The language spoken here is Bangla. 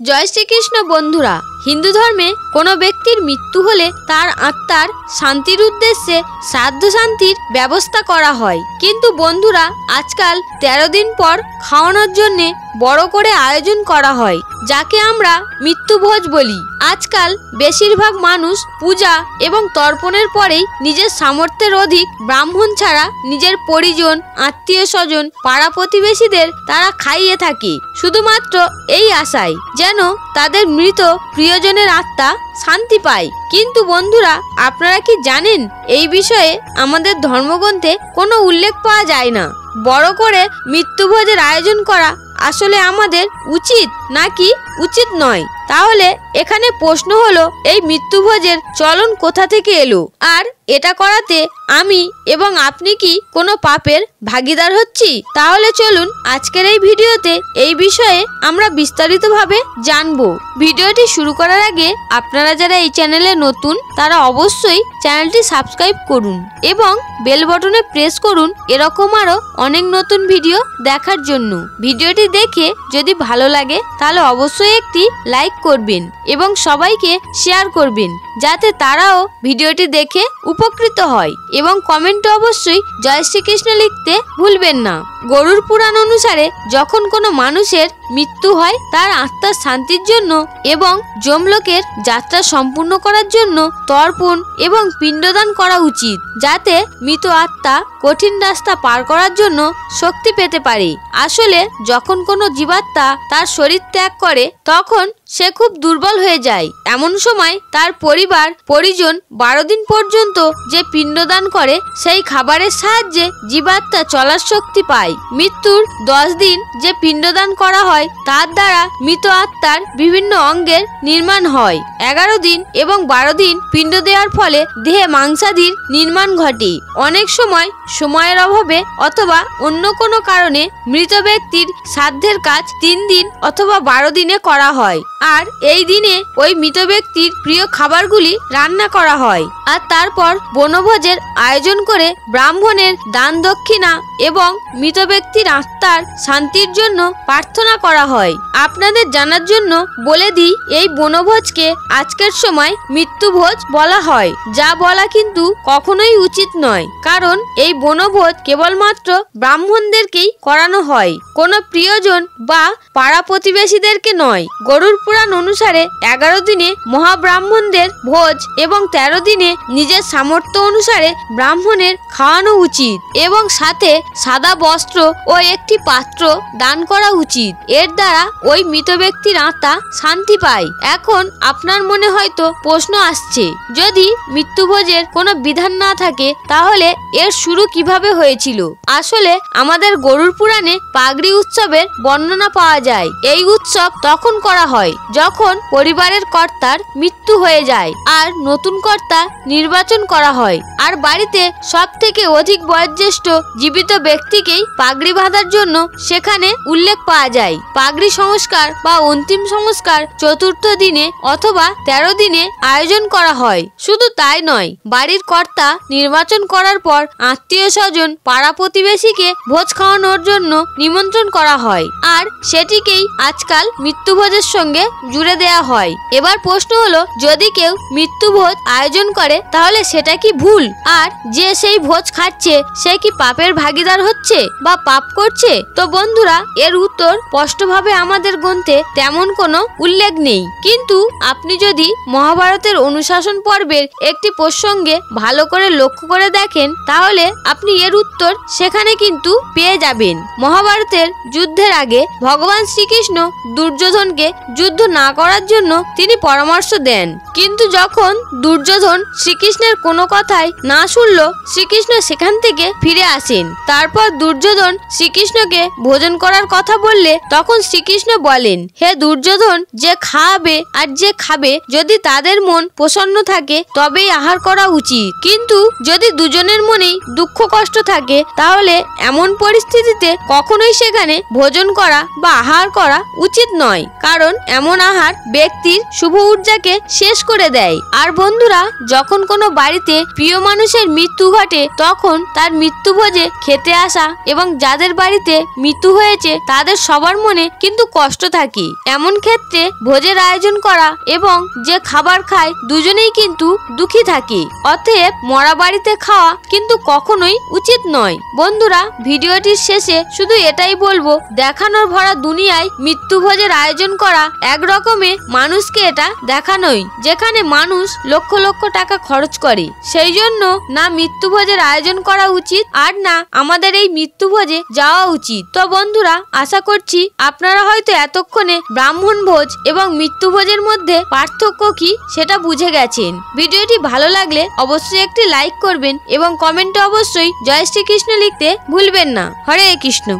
জয় শ্রীকৃষ্ণ। বন্ধুরা, হিন্দু ধর্মে কোনো ব্যক্তির মৃত্যু হলে তার আত্মার শান্তির উদ্দেশ্যে শ্রাদ্ধ শান্তির ব্যবস্থা করা হয়। কিন্তু বন্ধুরা, আজকাল 13 দিন পর খাওয়ানোর জন্যে বড় করে আয়োজন করা হয়, যাকে আমরা মৃত্যুভোজ বলি। আজকাল বেশিরভাগ মানুষ পূজা এবং তর্পণের পরেই নিজের সামর্থ্যের অধিক ব্রাহ্মণ ছাড়া নিজের পরিজন, আত্মীয় স্বজন, পাড়া প্রতিবেশীদের তারা খাইয়ে থাকে, শুধুমাত্র এই আশায় যেন তাদের মৃত প্রিয়জনের আত্মা শান্তি পায়। কিন্তু বন্ধুরা, আপনারা কি জানেন এই বিষয়ে আমাদের ধর্মগ্রন্থে কোনো উল্লেখ পাওয়া যায় না। বড় করে মৃত্যুভোজের আয়োজন করা আসলে আমাদের উচিত নাকি উচিত নয়? তাহলে এখানে প্রশ্ন হলো, এই মৃত্যুভোজের চলন কোথা থেকে এলো? আর এটা করাতে আমি এবং আপনি কি কোনো পাপের ভাগীদার হচ্ছি? তাহলে চলুন আজকের এই ভিডিওতে এই বিষয়ে আমরা বিস্তারিতভাবে জানবো। ভিডিওটি শুরু করার আগে আপনারা যারা এই চ্যানেলে নতুন তারা অবশ্যই চ্যানেলটি সাবস্ক্রাইব করুন এবং বেল বটনে প্রেস করুন এরকম আরো অনেক নতুন ভিডিও দেখার জন্য। ভিডিওটি দেখে যদি ভালো লাগে তাহলে অবশ্যই একটি লাইক করবেন এবং সবাইকে শেয়ার করবেন, যাতে তারাও ভিডিওটি দেখে উপকৃত হয়। এবং কমেন্টে অবশ্যই জয় শ্রীকৃষ্ণ লিখতে ভুলবেন না। গরুড় পুরাণ অনুসারে যখন কোনো মানুষের মৃত্যু হয় তার আত্মার শান্তির জন্য এবং যমলোকের যাত্রা সম্পূর্ণ করার জন্য তর্পণ এবং পিণ্ডদান করা উচিত, যাতে মৃত আত্মা কঠিন রাস্তা পার করার জন্য শক্তি পেতে পারে। আসলে যখন কোনো জীবাত্মা তার শরীর ত্যাগ করে তখন সে খুব দুর্বল হয়ে যায়। এমন সময় তার পরিবার পরিজন 12 দিন পর্যন্ত যে পিণ্ডদান করে সেই খাবারের সাহায্যে জীবাত্মা চলার শক্তি পায়। মৃত্যুর 10 দিন যে পিণ্ডদান করা হয় তার দ্বারা মৃত আত্মার বিভিন্ন অঙ্গের নির্মাণ হয়। 11 দিন এবং 12 দিন পিণ্ড দেওয়ার ফলে দেহে মাংসাদির নির্মাণ ঘটে। অনেক সময় সময়ের অভাবে অথবা অন্য কোনো কারণে মৃত ব্যক্তির শ্রাদ্ধের কাজ 3 দিন অথবা 12 দিনে করা হয়। আর এই দিনে ওই মৃত ব্যক্তির প্রিয় খাবারগুলি রান্না করা হয়। আর তারপর বনভোজের আয়োজন করে ব্রাহ্মণের দান দক্ষিণা এবং মৃত ব্যক্তির আত্মার শান্তির জন্য প্রার্থনা করা হয়। আপনাদের জানার জন্য বলে দিই, এই বনভোজকে আজকের সময় মৃত্যুভোজ বলা হয়, যা বলা কিন্তু কখনোই উচিত নয়। কারণ এই বনভোজ কেবলমাত্র ব্রাহ্মণদেরকেই করানো হয়, কোনো প্রিয়জন বা পাড়া প্রতিবেশীদেরকে নয়। গরুড় পুরাণ অনুসারে 11 দিনে মহাব্রাহ্মণদের ভোজ এবং 13 দিনে নিজের সামর্থ্য অনুসারে ব্রাহ্মণের খাওয়ানো উচিত এবং সাথে সাদা বস্ত্র ও একটি পাত্র দান করা উচিত। এর দ্বারা ওই মৃত ব্যক্তির আত্মা শান্তি পায়। এখন আপনার মনে হয়তো প্রশ্ন আসছে, যদি মৃত্যুভোজের কোনো বিধান না থাকে তাহলে এর শুরু কিভাবে হয়েছিল? আসলে আমাদের গরুড় পুরাণে পাগড়ি উৎসবের বর্ণনা পাওয়া যায়। এই উৎসব তখন করা হয় যখন পরিবারের কর্তার মৃত্যু হয়ে যায় আর নতুন কর্তা নির্বাচন করা হয়। আর বাড়িতে সব থেকে অধিক বয়োজ্যেষ্ঠ জীবিত ব্যক্তিকেই পাগড়ি বাঁধার জন্য সেখানে উল্লেখ পাওয়া যায়। পাগড়ি সংস্কার বা অন্তিম সংস্কার 4র্থ দিনে অথবা 13 দিনে আয়োজন করা হয়। শুধু তাই নয়, বাড়ির কর্তা নির্বাচন করার পর আত্মীয় স্বজন, পাড়া প্রতিবেশীকে ভোজ খাওয়ানোর জন্য নিমন্ত্রণ করা হয় আর সেটিকেই আজকাল মৃত্যুভোজের সঙ্গে জুড়ে দেয়া হয়। এবার প্রশ্ন হলো, যদি কেউ মৃত্যুভোজ আয়োজন করে তাহলে সেটা কি ভুল? আর যে সেই ভোজ খাচ্ছে সে কি পাপের ভাগীদার হচ্ছে বা পাপ করছে? তো বন্ধুরা, এর উত্তর স্পষ্টভাবে আমাদের গ্রন্থে তেমন কোনো উল্লেখ নেই। কিন্তু আপনি যদি মহাভারতের অনুশাসন পর্বের একটি প্রসঙ্গে ভালো করে লক্ষ্য করে দেখেন তাহলে আপনি এর উত্তর সেখানে কিন্তু পেয়ে যাবেন। মহাভারতের যুদ্ধের আগে ভগবান শ্রীকৃষ্ণ দুর্যোধনকে যুদ্ধ না করার জন্য তিনি পরামর্শ দেন। কিন্তু যখন দুর্যোধন শ্রীকৃষ্ণের কোনো কথাই না শুনল, শ্রীকৃষ্ণ সেখান থেকে ফিরে আসেন। তারপর দুর্যোধন শ্রীকৃষ্ণকে ভোজন করার কথা বললে তখন শ্রীকৃষ্ণ বলেন, হে দুর্যোধন, যে খাওয়াবে আর যে খাবে যদি তাদের মন প্রসন্ন থাকে তবেই আহার করা উচিত। কিন্তু যদি দুজনের মনেই দুঃখ কষ্ট থাকে তাহলে এমন পরিস্থিতিতে কখনোই সেখানে ভোজন করা বা আহার করা উচিত নয়, কারণ এমন আহার ব্যক্তির শুভ ঊর্জাকে শেষ করে দেয়। আর বন্ধুরা, যখন কোনো বাড়িতে প্রিয় মানুষের মৃত্যু ঘটে তখন তার মৃত্যুভোজে খেতে আসা এবং যাদের বাড়িতে মৃত্যু হয়েছে তাদের সবার মনে কিন্তু কষ্ট থাকে। এমন ক্ষেত্রে ভোজের আয়োজন করা এবং যে খাবার খায় দুজনেই কিন্তু দুঃখী থাকে। অতএব মরা বাড়িতে খাওয়া কিন্তু কখনোই উচিত নয়। বন্ধুরা, ভিডিওটির শেষে শুধু এটাই বলবো, দেখানোর ভরা দুনিয়ায় মৃত্যুভোজের আয়োজন করা এক রকমের মানুষকে এটা দেখানোই, যেখানে মানুষ লক্ষ লক্ষ টাকা খরচ করে। সেই জন্য না মৃত্যুভোজের আয়োজন করা উচিত আর না আমাদের এই মৃত্যুভোজে যাওয়া উচিত। তো বন্ধুরা, আশা করছি আপনারা হয়তো এতক্ষণে ব্রাহ্মণ ভোজ এবং মৃত্যুভোজের মধ্যে পার্থক্য কি সেটা বুঝে গেছেন। ভিডিওটি ভালো লাগলে অবশ্যই একটি লাইক করবেন এবং কমেন্টে অবশ্যই জয় শ্রীকৃষ্ণ লিখতে ভুলবেন না। হরে কৃষ্ণ।